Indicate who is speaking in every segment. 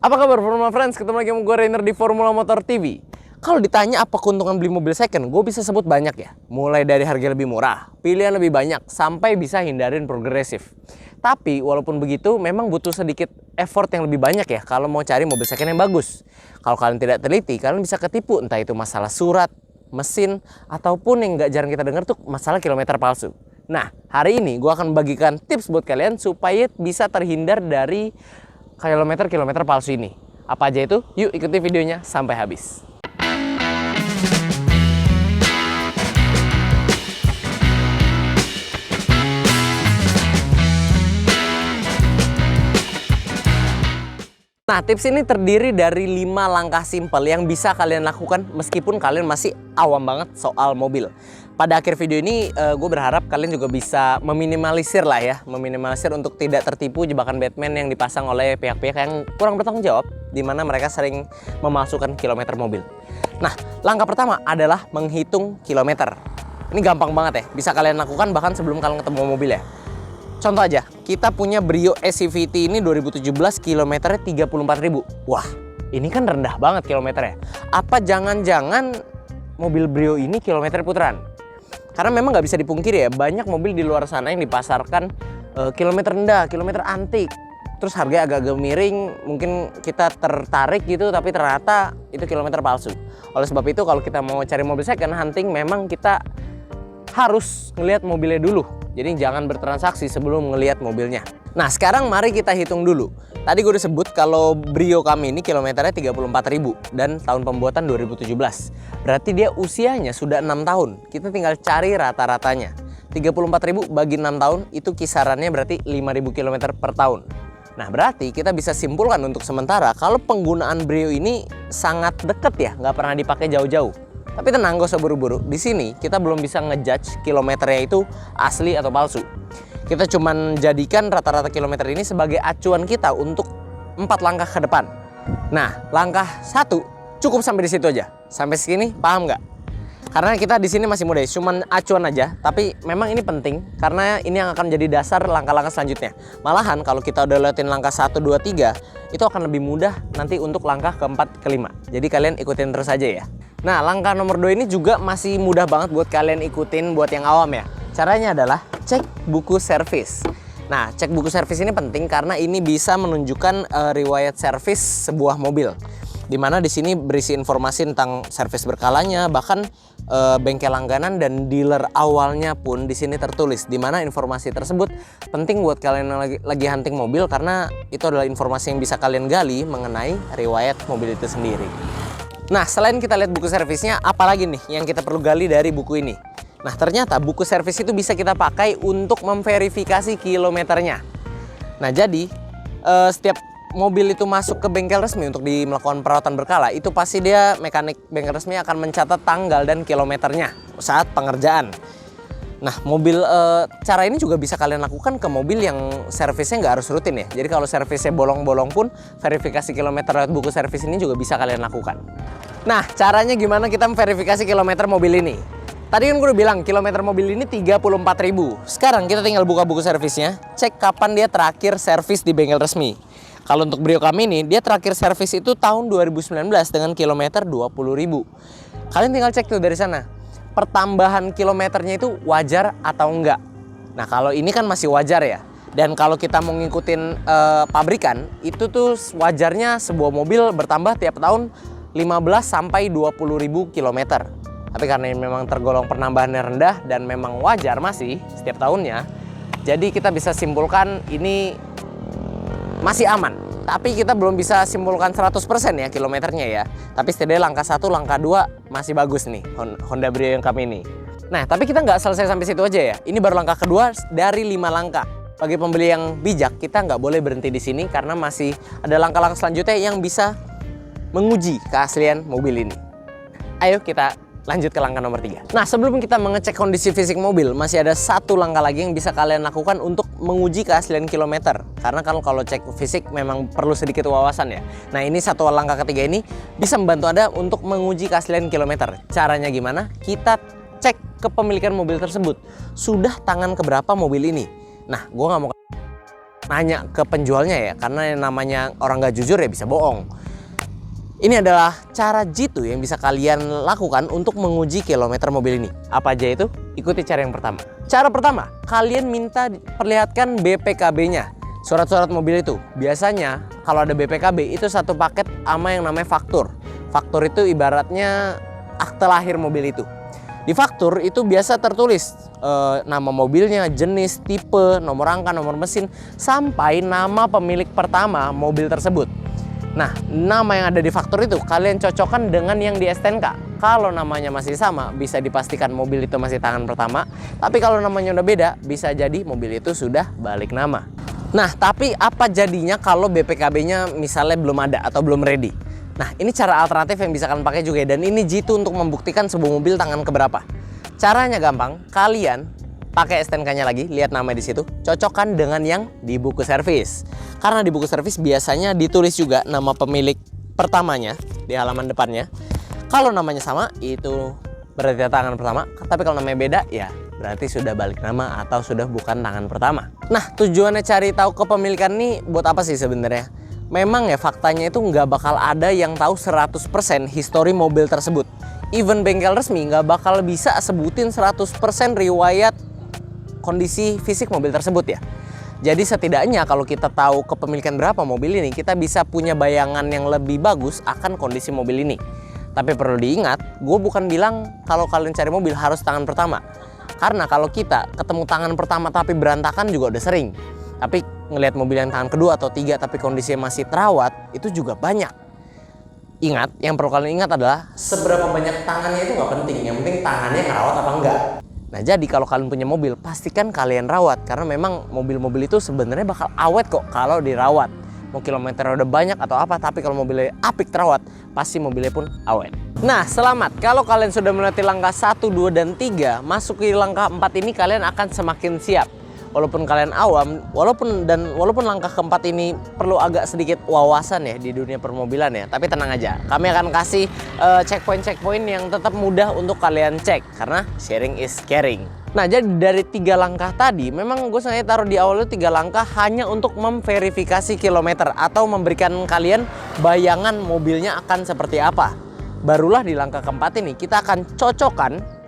Speaker 1: Apa kabar Formula Friends? Ketemu lagi sama gue Rainer di Formula Motor TV. Kalau ditanya apa keuntungan beli mobil second, gue bisa sebut banyak ya. Mulai dari harga lebih murah, pilihan lebih banyak, sampai bisa hindarin progresif. Tapi walaupun begitu, memang butuh sedikit effort yang lebih banyak ya kalau mau cari mobil second yang bagus. Kalau kalian tidak teliti, kalian bisa ketipu, entah itu masalah surat, mesin, ataupun yang nggak jarang kita dengar tuh masalah kilometer palsu. Nah, hari ini gue akan bagikan tips buat kalian supaya bisa terhindar dari kilometer palsu ini. Apa aja itu? Yuk ikuti videonya sampai habis. Nah, tips ini terdiri dari 5 langkah simpel yang bisa kalian lakukan meskipun kalian masih awam banget soal mobil. Pada akhir video ini gue berharap kalian juga bisa meminimalisir lah ya, meminimalisir untuk tidak tertipu jebakan Batman yang dipasang oleh pihak-pihak yang kurang bertanggung jawab, di mana mereka sering memalsukan kilometer mobil. Nah, langkah pertama adalah menghitung kilometer. Ini gampang banget ya, bisa kalian lakukan bahkan sebelum kalian ketemu mobil ya. Contoh aja, kita punya Brio SCVT ini 2017 kilometernya 34.000. Wah, ini kan rendah banget kilometernya. Apa jangan-jangan mobil Brio ini kilometer putaran? Karena memang nggak bisa dipungkiri ya, banyak mobil di luar sana yang dipasarkan kilometer rendah, kilometer antik. Terus harganya agak-agak miring, mungkin kita tertarik gitu, tapi ternyata itu kilometer palsu. Oleh sebab itu, kalau kita mau cari mobil second hunting, memang kita harus ngelihat mobilnya dulu. Jadi jangan bertransaksi sebelum ngelihat mobilnya. Nah, sekarang mari kita hitung dulu. Tadi gue udah sebut kalau Brio kami ini kilometernya 34.000 dan tahun pembuatan 2017. Berarti dia usianya sudah 6 tahun. Kita tinggal cari rata-ratanya. 34.000 bagi 6 tahun itu kisarannya berarti 5.000 km per tahun. Nah, berarti kita bisa simpulkan untuk sementara kalau penggunaan Brio ini sangat deket ya, nggak pernah dipakai jauh-jauh. Tapi tenang, gak usah buru-buru. Di sini kita belum bisa ngejudge kilometernya itu asli atau palsu. Kita cuman jadikan rata-rata kilometer ini sebagai acuan kita untuk 4 langkah ke depan. Nah, langkah 1 cukup sampai di situ aja. Sampai segini paham nggak? Karena kita di sini masih muda, cuman acuan aja. Tapi memang ini penting karena ini yang akan jadi dasar langkah-langkah selanjutnya. Malahan kalau kita udah lewatin langkah 1, 2, 3, itu akan lebih mudah nanti untuk langkah keempat, kelima. Jadi kalian ikutin terus aja ya. Nah, langkah nomor 2 ini juga masih mudah banget buat kalian ikutin buat yang awam ya. Caranya adalah cek buku servis. Nah, cek buku servis ini penting karena ini bisa menunjukkan riwayat servis sebuah mobil. Dimana di sini berisi informasi tentang servis berkalanya, bahkan bengkel langganan dan dealer awalnya pun di sini tertulis. Dimana informasi tersebut penting buat kalian yang lagi hunting mobil karena itu adalah informasi yang bisa kalian gali mengenai riwayat mobil itu sendiri. Nah, selain kita lihat buku servisnya, apalagi nih yang kita perlu gali dari buku ini? Nah, ternyata buku servis itu bisa kita pakai untuk memverifikasi kilometernya. Nah, jadi setiap mobil itu masuk ke bengkel resmi untuk melakukan perawatan berkala, itu pasti dia mekanik bengkel resmi akan mencatat tanggal dan kilometernya saat pengerjaan. Nah, cara ini juga bisa kalian lakukan ke mobil yang servisnya nggak harus rutin ya. Jadi kalau servisnya bolong-bolong pun, verifikasi kilometer lewat buku servis ini juga bisa kalian lakukan. Nah, caranya gimana kita memverifikasi kilometer mobil ini? Tadi kan gue udah bilang kilometer mobil ini 34.000. Sekarang kita tinggal buka buku servisnya, cek kapan dia terakhir servis di bengkel resmi. Kalau untuk Brio kami ini, dia terakhir servis itu tahun 2019 dengan kilometer 20.000. Kalian tinggal cek tuh dari sana. Pertambahan kilometernya itu wajar atau enggak. Nah, kalau ini kan masih wajar ya. Dan kalau kita mau ngikutin pabrikan, itu tuh wajarnya sebuah mobil bertambah tiap tahun 15 sampai 20.000 kilometer. Tapi karena ini memang tergolong penambahannya rendah dan memang wajar masih setiap tahunnya, jadi kita bisa simpulkan ini masih aman. Tapi kita belum bisa simpulkan 100% ya kilometernya ya. Tapi setidaknya langkah 1, langkah 2 masih bagus nih Honda Brio yang kami ini. Nah, tapi kita nggak selesai sampai situ aja ya. Ini baru langkah kedua dari 5 langkah. Bagi pembeli yang bijak, kita nggak boleh berhenti di sini karena masih ada langkah-langkah selanjutnya yang bisa menguji keaslian mobil ini. Ayo kita lanjut ke langkah nomor 3. Nah, sebelum kita mengecek kondisi fisik mobil, masih ada 1 langkah lagi yang bisa kalian lakukan untuk menguji keaslian kilometer. Karena kalau cek fisik memang perlu sedikit wawasan ya. Nah, ini 1 langkah ketiga ini bisa membantu Anda untuk menguji keaslian kilometer. Caranya gimana? Kita cek kepemilikan mobil tersebut. Sudah tangan keberapa mobil ini? Nah, gue nggak mau nanya ke penjualnya ya, karena yang namanya orang nggak jujur ya bisa bohong. Ini adalah cara jitu yang bisa kalian lakukan untuk menguji kilometer mobil ini. Apa aja itu? Ikuti cara yang pertama. Cara pertama, kalian minta perlihatkan BPKB-nya. Surat-surat mobil itu. Biasanya kalau ada BPKB itu satu paket sama yang namanya faktur. Faktur itu ibaratnya akte lahir mobil itu. Di faktur itu biasa tertulis nama mobilnya, jenis, tipe, nomor rangka, nomor mesin, sampai nama pemilik pertama mobil tersebut. Nah, nama yang ada di faktur itu kalian cocokkan dengan yang di STNK. Kalau namanya masih sama, bisa dipastikan mobil itu masih tangan pertama. Tapi kalau namanya udah beda, bisa jadi mobil itu sudah balik nama. Nah, tapi apa jadinya kalau BPKB-nya misalnya belum ada atau belum ready? Nah, ini cara alternatif yang bisa kalian pakai juga ya. Dan ini jitu untuk membuktikan sebuah mobil tangan keberapa. Caranya gampang, kalian pakai STNK-nya lagi, lihat nama di situ, cocokkan dengan yang di buku servis. Karena di buku servis biasanya ditulis juga nama pemilik pertamanya di halaman depannya. Kalau namanya sama, itu berarti tangan pertama. Tapi kalau namanya beda, ya berarti sudah balik nama atau sudah bukan tangan pertama. Nah, tujuannya cari tahu kepemilikan ini buat apa sih sebenarnya? Memang ya faktanya itu nggak bakal ada yang tahu 100% histori mobil tersebut. Even bengkel resmi nggak bakal bisa sebutin 100% riwayat kondisi fisik mobil tersebut ya. Jadi setidaknya kalau kita tahu kepemilikan berapa mobil ini, kita bisa punya bayangan yang lebih bagus akan kondisi mobil ini. Tapi perlu diingat, gue bukan bilang kalau kalian cari mobil harus tangan pertama. Karena kalau kita ketemu tangan pertama tapi berantakan juga udah sering. Tapi ngelihat mobil yang tangan kedua atau tiga tapi kondisinya masih terawat, itu juga banyak. Ingat, yang perlu kalian ingat adalah seberapa banyak tangannya itu nggak penting. Yang penting tangannya ngerawat apa enggak. Nah, jadi kalau kalian punya mobil, pastikan kalian rawat. Karena memang mobil-mobil itu sebenarnya bakal awet kok kalau dirawat. Mau kilometer udah banyak atau apa, tapi kalau mobilnya apik terawat, pasti mobilnya pun awet. Nah, selamat. Kalau kalian sudah melewati langkah 1, 2, dan 3, masuk ke langkah 4 ini kalian akan semakin siap. Walaupun kalian awam, walaupun langkah keempat ini perlu agak sedikit wawasan ya di dunia permobilan ya. Tapi tenang aja, kami akan kasih checkpoint yang tetap mudah untuk kalian cek. Karena sharing is caring. Nah, jadi dari 3 langkah tadi, memang gue sengaja taruh di awal itu 3 langkah hanya untuk memverifikasi kilometer atau memberikan kalian bayangan mobilnya akan seperti apa. Barulah di langkah keempat ini kita akan cocokkan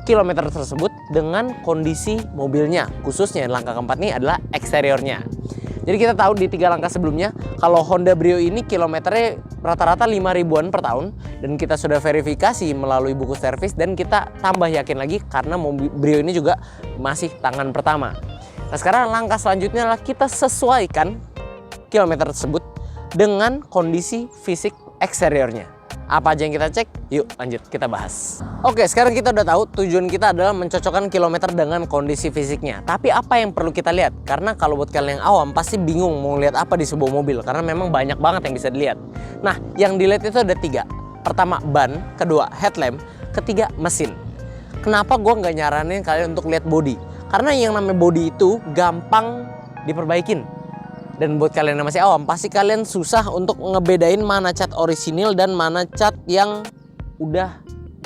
Speaker 1: kilometer tersebut dengan kondisi mobilnya. Khususnya langkah keempat ini adalah eksteriornya. Jadi kita tahu di 3 langkah sebelumnya kalau Honda Brio ini kilometernya rata-rata 5 ribuan per tahun. Dan kita sudah verifikasi melalui buku servis dan kita tambah yakin lagi karena mobil Brio ini juga masih tangan pertama. Nah, sekarang langkah selanjutnya adalah kita sesuaikan kilometer tersebut dengan kondisi fisik eksteriornya. Apa aja yang kita cek? Yuk lanjut kita bahas. Oke, sekarang kita udah tahu tujuan kita adalah mencocokkan kilometer dengan kondisi fisiknya. Tapi apa yang perlu kita lihat? Karena kalau buat kalian yang awam pasti bingung mau lihat apa di sebuah mobil. Karena memang banyak banget yang bisa dilihat. Nah, yang dilihat itu ada 3. Pertama ban, kedua headlamp, ketiga mesin. Kenapa gue nggak nyaranin kalian untuk lihat body? Karena yang namanya body itu gampang diperbaikin. Dan buat kalian yang masih awam, pasti kalian susah untuk ngebedain mana cat orisinil dan mana cat yang udah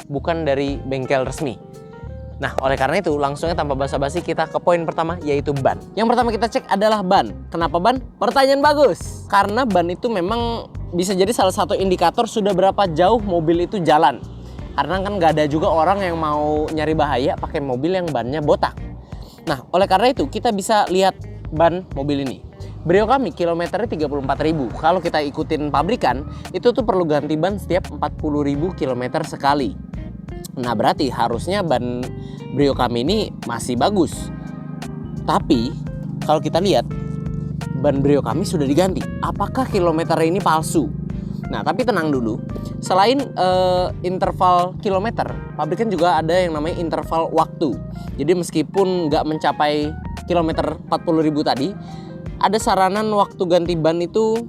Speaker 1: bukan dari bengkel resmi. Nah, oleh karena itu langsungnya tanpa basa-basi kita ke poin pertama, yaitu ban. Yang pertama kita cek adalah ban. Kenapa ban? Pertanyaan bagus. Karena ban itu memang bisa jadi salah satu indikator sudah berapa jauh mobil itu jalan. Karena kan nggak ada juga orang yang mau nyari bahaya pakai mobil yang bannya botak. Nah, oleh karena itu kita bisa lihat ban mobil ini. Brio kami kilometernya 34.000. Kalau kita ikutin pabrikan, itu tuh perlu ganti ban setiap 40.000 kilometer sekali. Nah, berarti harusnya ban Brio kami ini masih bagus. Tapi kalau kita lihat ban Brio kami sudah diganti. Apakah kilometer ini palsu? Nah, tapi tenang dulu. Selain interval kilometer, pabrikan juga ada yang namanya interval waktu. Jadi meskipun nggak mencapai kilometer 40.000 tadi, ada saranan waktu ganti ban itu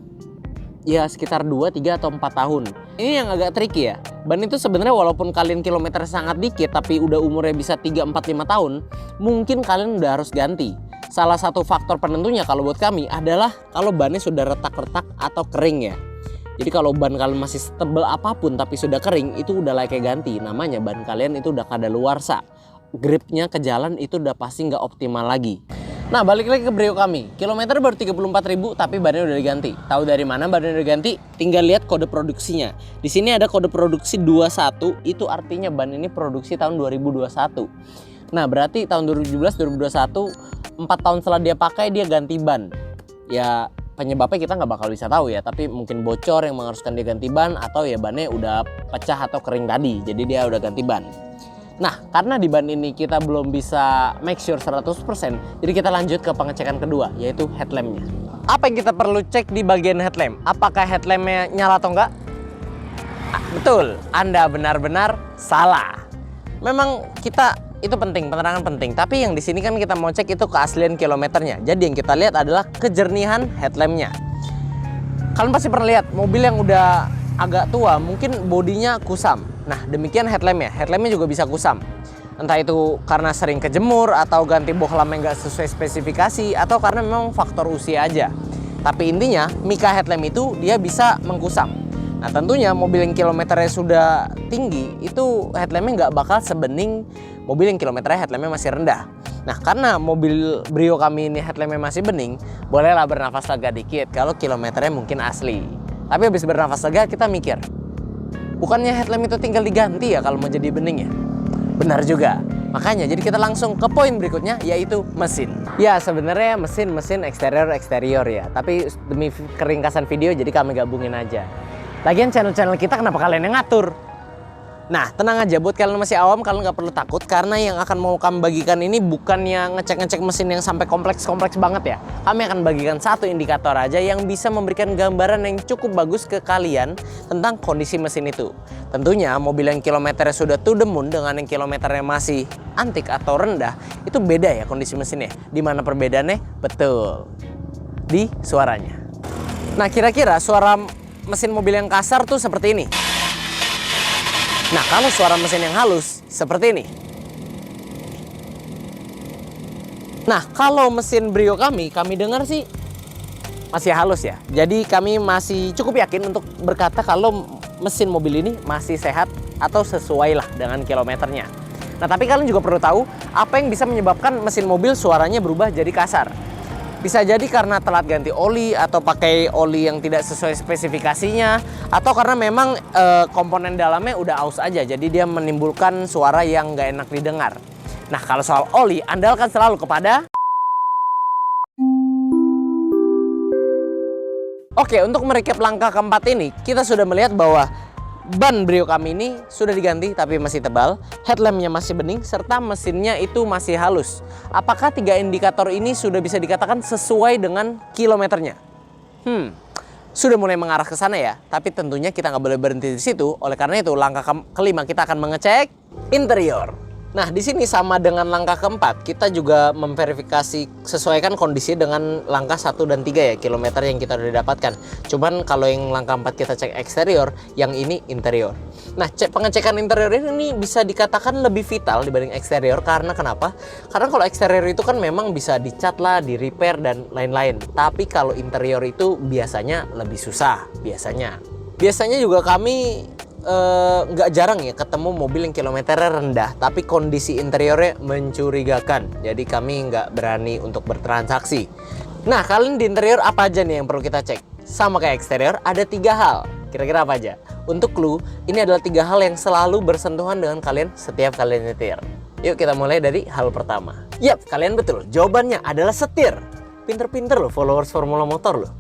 Speaker 1: ya sekitar 2, 3, atau 4 tahun. Ini yang agak tricky ya. Ban itu sebenarnya walaupun kalian kilometer sangat dikit tapi udah umurnya bisa 3, 4, 5 tahun, mungkin kalian udah harus ganti. Salah satu faktor penentunya kalau buat kami adalah kalau bannya sudah retak-retak atau kering ya. Jadi kalau ban kalian masih setebal apapun tapi sudah kering, itu udah layaknya ganti. Namanya ban kalian itu udah kadaluarsa. Gripnya ke jalan itu udah pasti nggak optimal lagi. Nah, balik lagi ke Brio kami. Kilometer baru 34.000 tapi bannya udah diganti. Tahu dari mana bannya udah diganti? Tinggal lihat kode produksinya. Di sini ada kode produksi 21, itu artinya ban ini produksi tahun 2021. Nah, berarti tahun 2017, 2021, 4 tahun setelah dia pakai dia ganti ban. Ya, penyebabnya kita nggak bakal bisa tahu ya, tapi mungkin bocor yang mengharuskan dia ganti ban, atau ya bannya udah pecah atau kering tadi, jadi dia udah ganti ban. Nah, karena di ban ini kita belum bisa make sure 100%, jadi kita lanjut ke pengecekan kedua, yaitu headlampnya. Apa yang kita perlu cek di bagian headlamp? Apakah headlampnya nyala atau enggak? Betul, Anda benar-benar salah. Memang kita itu penting, penerangan penting. Tapi yang di sini kan kita mau cek itu keaslian kilometernya. Jadi yang kita lihat adalah kejernihan headlampnya. Kalian pasti pernah lihat mobil yang udah agak tua, mungkin bodinya kusam. Nah, demikian headlampnya. Headlampnya juga bisa kusam. Entah itu karena sering kejemur, atau ganti bohlam yang nggak sesuai spesifikasi, atau karena memang faktor usia aja. Tapi intinya, mika headlamp itu dia bisa mengkusam. Nah, tentunya mobil yang kilometernya sudah tinggi, itu headlampnya nggak bakal sebening mobil yang kilometernya headlampnya masih rendah. Nah, karena mobil Brio kami ini headlampnya masih bening, bolehlah bernafas lega dikit kalau kilometernya mungkin asli. Tapi habis bernafas lega, kita mikir, bukannya headlamp itu tinggal diganti ya kalau mau jadi bening ya? Benar juga. Makanya jadi kita langsung ke poin berikutnya, yaitu mesin. Ya, sebenarnya mesin eksterior ya. Tapi demi keringkasan video jadi kami gabungin aja. Lagian channel-channel kita kenapa kalian yang ngatur? Nah, tenang aja, buat kalian masih awam, kalian nggak perlu takut, karena yang akan mau kami bagikan ini bukannya ngecek-ngecek mesin yang sampai kompleks-kompleks banget ya. Kami akan bagikan satu indikator aja yang bisa memberikan gambaran yang cukup bagus ke kalian tentang kondisi mesin itu. Tentunya mobil yang kilometernya sudah to the moon dengan yang kilometernya masih antik atau rendah, itu beda ya kondisi mesinnya. Di mana perbedaannya? Betul, di suaranya. Nah, kira-kira suara mesin mobil yang kasar tuh seperti ini. Nah, kalau suara mesin yang halus, seperti ini. Nah, kalau mesin Brio kami dengar sih masih halus ya. Jadi kami masih cukup yakin untuk berkata kalau mesin mobil ini masih sehat atau sesuai lah dengan kilometernya. Nah, tapi kalian juga perlu tahu apa yang bisa menyebabkan mesin mobil suaranya berubah jadi kasar. Bisa jadi karena telat ganti oli, atau pakai oli yang tidak sesuai spesifikasinya, atau karena memang komponen dalamnya udah aus aja, jadi dia menimbulkan suara yang nggak enak didengar. Nah, kalau soal oli, andalkan selalu kepada... Oke, untuk merecap langkah keempat ini, kita sudah melihat bahwa ban Brio kami ini sudah diganti tapi masih tebal, headlampnya masih bening, serta mesinnya itu masih halus. Apakah tiga indikator ini sudah bisa dikatakan sesuai dengan kilometernya? Sudah mulai mengarah ke sana ya, tapi tentunya kita nggak boleh berhenti di situ. Oleh karena itu, langkah kelima kita akan mengecek interior. Nah, di sini sama dengan langkah keempat, kita juga memverifikasi sesuaikan kondisi dengan langkah 1 dan 3 ya, kilometer yang kita udah dapatkan. Cuman kalau yang langkah 4 kita cek eksterior, yang ini interior. Nah, pengecekan interior ini bisa dikatakan lebih vital dibanding eksterior. Karena kenapa? Karena kalau eksterior itu kan memang bisa dicat lah, di repair dan lain-lain. Tapi kalau interior itu biasanya lebih susah, Biasanya juga kami nggak jarang ya ketemu mobil yang kilometernya rendah tapi kondisi interiornya mencurigakan. Jadi kami nggak berani untuk bertransaksi. Nah, kalian di interior apa aja nih yang perlu kita cek? Sama kayak eksterior, ada 3 hal. Kira-kira apa aja? Untuk clue, ini adalah 3 hal yang selalu bersentuhan dengan kalian setiap kalian nyetir. Yuk kita mulai dari hal pertama. Yap, kalian betul, jawabannya adalah setir. Pinter-pinter loh followers Formula Motor loh.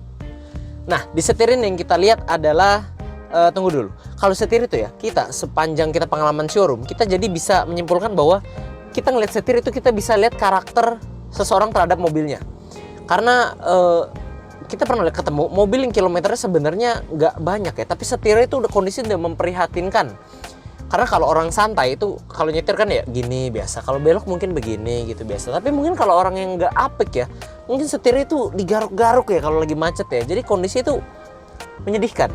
Speaker 1: Nah, di setir ini yang kita lihat adalah tunggu dulu. Kalau setir itu ya, kita sepanjang kita pengalaman showroom, kita jadi bisa menyimpulkan bahwa kita ngeliat setir itu kita bisa lihat karakter seseorang terhadap mobilnya. Karena kita pernah lihat ketemu mobil yang kilometernya sebenarnya nggak banyak ya, tapi setirnya itu udah kondisi udah memprihatinkan. Karena kalau orang santai itu kalau nyetir kan ya gini biasa, kalau belok mungkin begini gitu biasa. Tapi mungkin kalau orang yang nggak apik ya, mungkin setirnya itu digaruk-garuk ya kalau lagi macet ya. Jadi kondisi itu menyedihkan.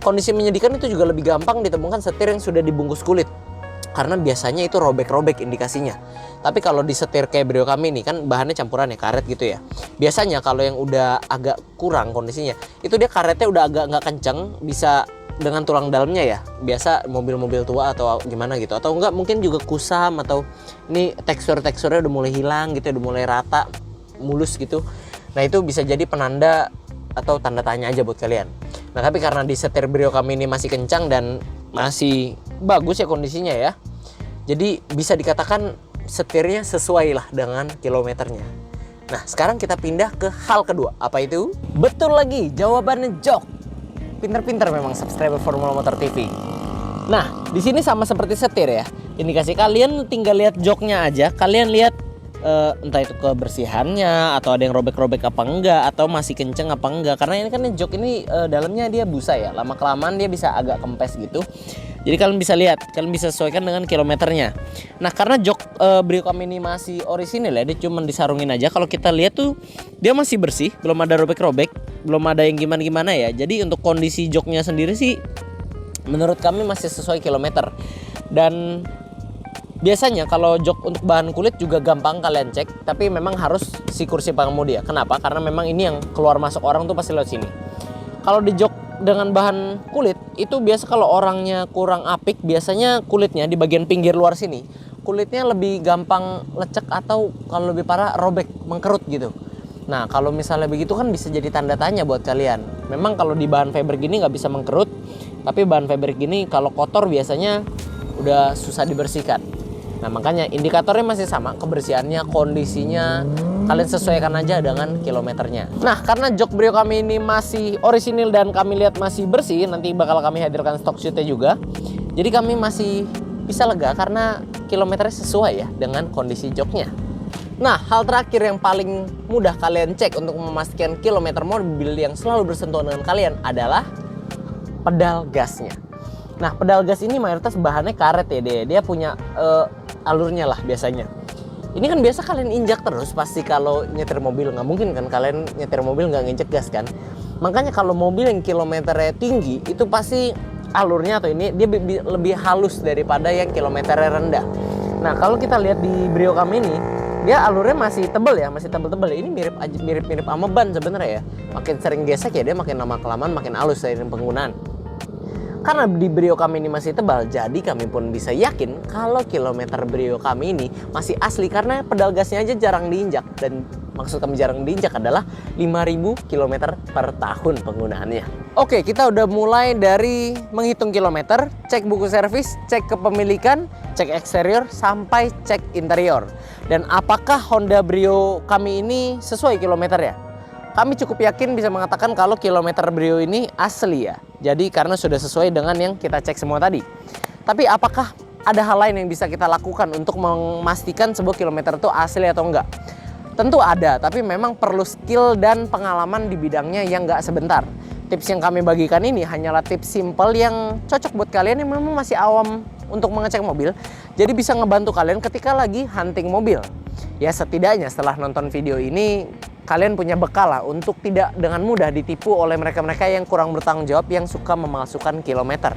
Speaker 1: Kondisi menyedihkan itu juga lebih gampang ditemukan setir yang sudah dibungkus kulit. Karena biasanya itu robek-robek indikasinya. Tapi kalau di setir kayak Brio kami ini kan bahannya campuran ya, karet gitu ya. Biasanya kalau yang udah agak kurang kondisinya, itu dia karetnya udah agak nggak kenceng, bisa dengan tulang dalamnya ya. Biasa mobil-mobil tua atau gimana gitu. Atau enggak mungkin juga kusam, atau ini teksturnya udah mulai hilang gitu, udah mulai rata. mulus gitu. Nah itu bisa jadi penanda atau tanda tanya aja buat kalian. Nah tapi karena di setir Brio kami ini masih kencang dan masih bagus ya kondisinya ya, jadi bisa dikatakan setirnya sesuai lah dengan kilometernya. Nah sekarang kita pindah ke hal kedua. Apa itu? Betul lagi, jawabannya jok. Pinter-pinter memang subscriber Formula Motor TV. Nah di sini sama seperti setir ya. Indikasi kalian tinggal lihat joknya aja. Kalian lihat entah itu kebersihannya atau ada yang robek-robek apa enggak, atau masih kenceng apa enggak. Karena ini kan jok ini dalamnya dia busa ya, lama kelamaan dia bisa agak kempes gitu. Jadi kalian bisa lihat, kalian bisa sesuaikan dengan kilometernya. Nah karena jok Brio kami ini masih orisinil ya, dia cuma disarungin aja. Kalau kita lihat tuh dia masih bersih, belum ada robek-robek, belum ada yang gimana-gimana ya. Jadi untuk kondisi joknya sendiri sih menurut kami masih sesuai kilometer. Dan biasanya kalau jok untuk bahan kulit juga gampang kalian cek, tapi memang harus si kursi pengemudi ya. Kenapa? Karena memang ini yang keluar masuk orang tuh pasti lewat sini. Kalau di jok dengan bahan kulit itu biasa kalau orangnya kurang apik, biasanya kulitnya di bagian pinggir luar sini kulitnya lebih gampang lecek atau kalau lebih parah robek, mengkerut gitu. Nah kalau misalnya begitu kan bisa jadi tanda tanya buat kalian. Memang kalau di bahan fiber gini nggak bisa mengkerut, tapi bahan fiber gini kalau kotor biasanya udah susah dibersihkan. Nah makanya indikatornya masih sama, kebersihannya, kondisinya kalian sesuaikan aja dengan kilometernya. Nah karena jok Brio kami ini masih orisinil dan kami lihat masih bersih, nanti bakal kami hadirkan stok shootnya juga. Jadi kami masih bisa lega karena kilometernya sesuai ya dengan kondisi joknya. Nah hal terakhir yang paling mudah kalian cek untuk memastikan kilometer mobil yang selalu bersentuhan dengan kalian adalah pedal gasnya. Nah pedal gas ini mayoritas bahannya karet ya, dia punya alurnya lah biasanya. Ini kan biasa kalian injak terus pasti kalau nyetir mobil, nggak mungkin kan kalian nyetir mobil nggak nginjek gas kan. Makanya kalau mobil yang kilometernya tinggi itu pasti alurnya atau ini dia lebih halus daripada yang kilometernya rendah. Nah kalau kita lihat di Brio kami ini, dia alurnya masih tebel ya, masih tebel-tebel. Ini mirip-mirip sama ban sebenarnya ya. Makin sering gesek ya dia makin lama kelamaan makin halus dari penggunaan. Karena di Brio kami ini masih tebal, jadi kami pun bisa yakin kalau kilometer Brio kami ini masih asli karena pedal gasnya aja jarang diinjak. Dan maksud kami jarang diinjak adalah 5.000 km per tahun penggunaannya. Oke, kita udah mulai dari menghitung kilometer, cek buku servis, cek kepemilikan, cek eksterior, sampai cek interior. Dan apakah Honda Brio kami ini sesuai kilometernya? Kami cukup yakin bisa mengatakan kalau kilometer Brio ini asli ya. Jadi karena sudah sesuai dengan yang kita cek semua tadi. Tapi apakah ada hal lain yang bisa kita lakukan untuk memastikan sebuah kilometer itu asli atau enggak? Tentu ada, tapi memang perlu skill dan pengalaman di bidangnya yang enggak sebentar. Tips yang kami bagikan ini hanyalah tips simple yang cocok buat kalian yang memang masih awam untuk mengecek mobil. Jadi bisa ngebantu kalian ketika lagi hunting mobil. Ya setidaknya setelah nonton video ini kalian punya bekal lah untuk tidak dengan mudah ditipu oleh mereka-mereka yang kurang bertanggung jawab yang suka memalsukan kilometer.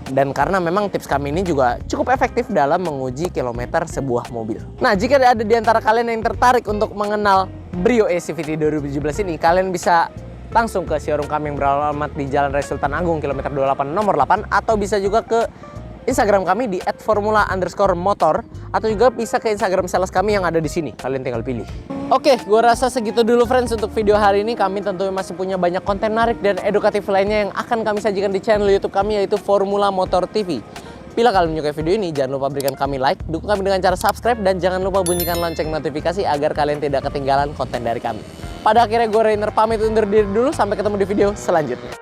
Speaker 1: Dan karena memang tips kami ini juga cukup efektif dalam menguji kilometer sebuah mobil. Nah jika ada di antara kalian yang tertarik untuk mengenal Brio ACVT 2017 ini, kalian bisa langsung ke showroom kami yang beralamat di Jalan Raya Sultan Agung kilometer 28 nomor 8, atau bisa juga ke Instagram kami di @formula_motor, atau juga bisa ke Instagram sales kami yang ada di sini. Kalian tinggal pilih. Oke, gue rasa segitu dulu friends untuk video hari ini. Kami tentunya masih punya banyak konten menarik dan edukatif lainnya yang akan kami sajikan di channel YouTube kami, yaitu Formula Motor TV. Bila kalian menyukai video ini, jangan lupa berikan kami like, dukung kami dengan cara subscribe, dan jangan lupa bunyikan lonceng notifikasi agar kalian tidak ketinggalan konten dari kami. Pada akhirnya gue Rainer pamit undur diri dulu, sampai ketemu di video selanjutnya.